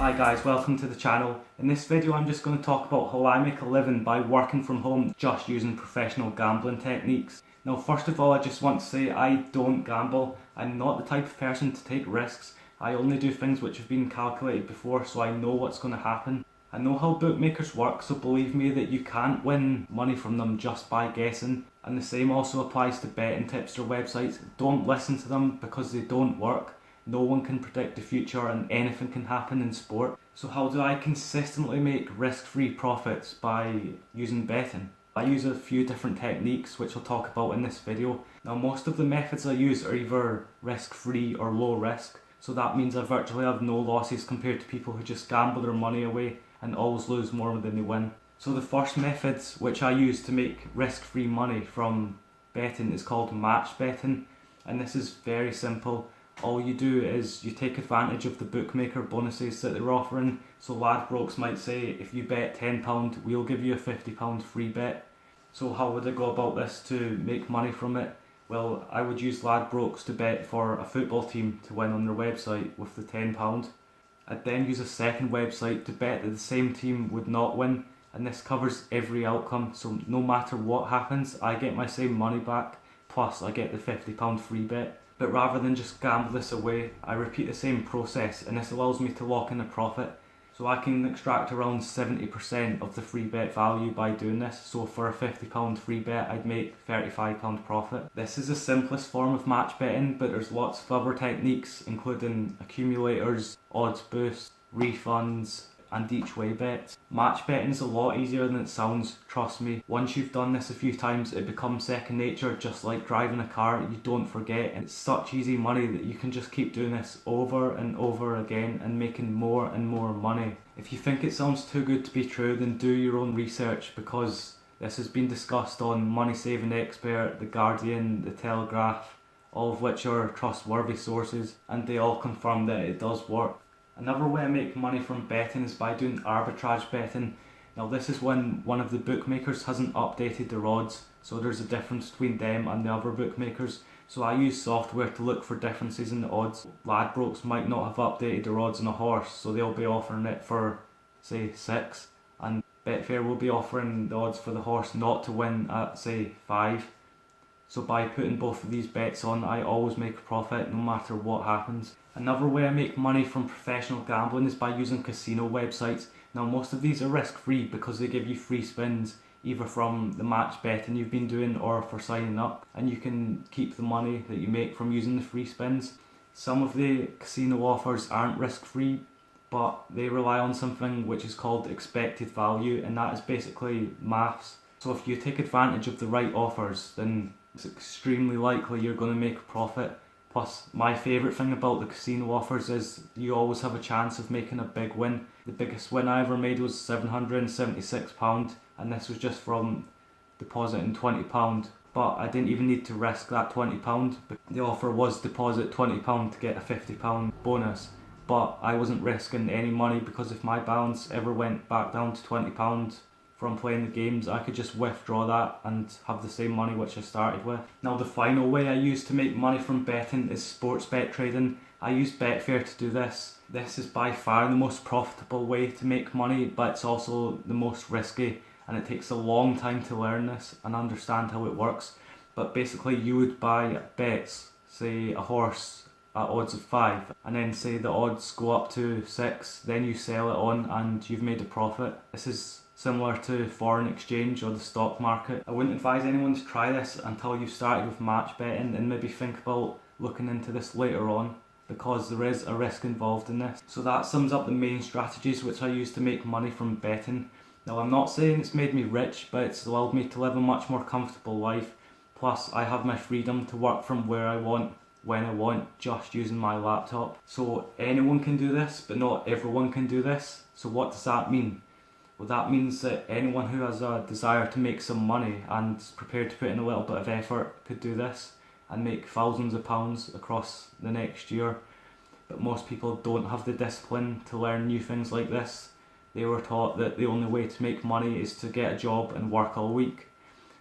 Hi guys, welcome to the channel. In this video I'm just going to talk about how I make a living by working from home just using professional gambling techniques. Now first of all I just want to say I don't gamble. I'm not the type of person to take risks. I only do things which have been calculated before, so I know what's going to happen. I know how bookmakers work, so believe me that you can't win money from them just by guessing. And the same also applies to betting tipster websites. Don't listen to them because they don't work. No one can predict the future and anything can happen in sport. So how do I consistently make risk-free profits by using betting? I use a few different techniques which I'll talk about in this video. Now most of the methods I use are either risk-free or low risk. So that means I virtually have no losses compared to people who just gamble their money away and always lose more than they win. So the first method which I use to make risk-free money from betting is called match betting, and this is very simple. All you do is you take advantage of the bookmaker bonuses that they're offering. So Ladbrokes might say if you bet £10 we'll give you a £50 free bet. So how would I go about this to make money from it? Well, I would use Ladbrokes to bet for a football team to win on their website with the £10. I'd then use a second website to bet that the same team would not win, and this covers every outcome, so no matter what happens I get my same money back, plus I get the £50 free bet. But rather than just gamble this away, I repeat the same process, and this allows me to lock in a profit. So I can extract around 70% of the free bet value by doing this. So for a £50 free bet I'd make £35 profit. This is the simplest form of match betting, but there's lots of other techniques including accumulators, odds boosts, refunds and each way bets. Match betting is a lot easier than it sounds, trust me. Once you've done this a few times it becomes second nature, just like driving a car. You don't forget, and it's such easy money that you can just keep doing this over and over again and making more and more money. If you think it sounds too good to be true, then do your own research, because this has been discussed on Money Saving Expert, The Guardian, The Telegraph, all of which are trustworthy sources, and they all confirm that it does work. Another way I make money from betting is by doing arbitrage betting. Now this is when one of the bookmakers hasn't updated their odds, so there's a difference between them and the other bookmakers. So I use software to look for differences in the odds. Ladbrokes might not have updated their odds on a horse, so they'll be offering it for say 6, and Betfair will be offering the odds for the horse not to win at say 5. So by putting both of these bets on, I always make a profit no matter what happens. Another way I make money from professional gambling is by using casino websites. Now most of these are risk free because they give you free spins, either from the match betting you've been doing or for signing up, and you can keep the money that you make from using the free spins. Some of the casino offers aren't risk free, but they rely on something which is called expected value, and that is basically maths. So if you take advantage of the right offers, then it's extremely likely you're going to make a profit. Plus, my favourite thing about the casino offers is you always have a chance of making a big win. The biggest win I ever made was £776, and this was just from depositing £20. But I didn't even need to risk that £20. The offer was deposit £20 to get a £50 bonus. But I wasn't risking any money, because if my balance ever went back down to £20 from playing the games, I could just withdraw that and have the same money which I started with. Now the final way I use to make money from betting is sports bet trading. I use Betfair to do this. This is by far the most profitable way to make money, but it's also the most risky, and it takes a long time to learn this and understand how it works. But basically you would buy bets, say a horse at odds of 5, and then say the odds go up to 6, then you sell it on and you've made a profit. This is similar to foreign exchange or the stock market. I wouldn't advise anyone to try this until you've started with match betting, and maybe think about looking into this later on, because there is a risk involved in this. So that sums up the main strategies which I use to make money from betting. Now I'm not saying it's made me rich, but it's allowed me to live a much more comfortable life. Plus I have my freedom to work from where I want, when I want, just using my laptop. So anyone can do this, but not everyone can do this. So what does that mean? Well, that means that anyone who has a desire to make some money and is prepared to put in a little bit of effort could do this and make thousands of pounds across the next year. But most people don't have the discipline to learn new things like this. They were taught that the only way to make money is to get a job and work all week.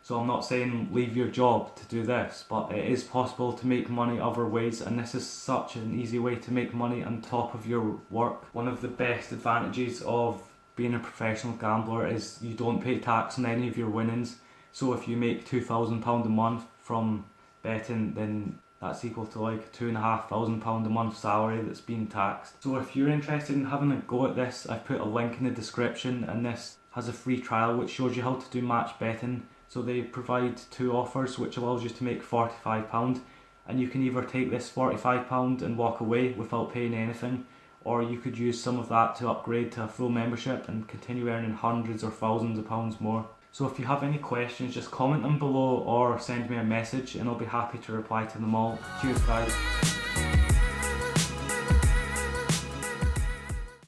So I'm not saying leave your job to do this, but it is possible to make money other ways, and this is such an easy way to make money on top of your work. One of the best advantages of being a professional gambler is you don't pay tax on any of your winnings. So if you make £2,000 a month from betting, then that's equal to like £2,500 a month salary that's being taxed. So if you're interested in having a go at this, I've put a link in the description, and this has a free trial which shows you how to do match betting. So they provide 2 offers which allows you to make £45, and you can either take this £45 and walk away without paying anything, or you could use some of that to upgrade to a full membership and continue earning hundreds or thousands of pounds more. So if you have any questions, just comment them below or send me a message and I'll be happy to reply to them all. Cheers guys.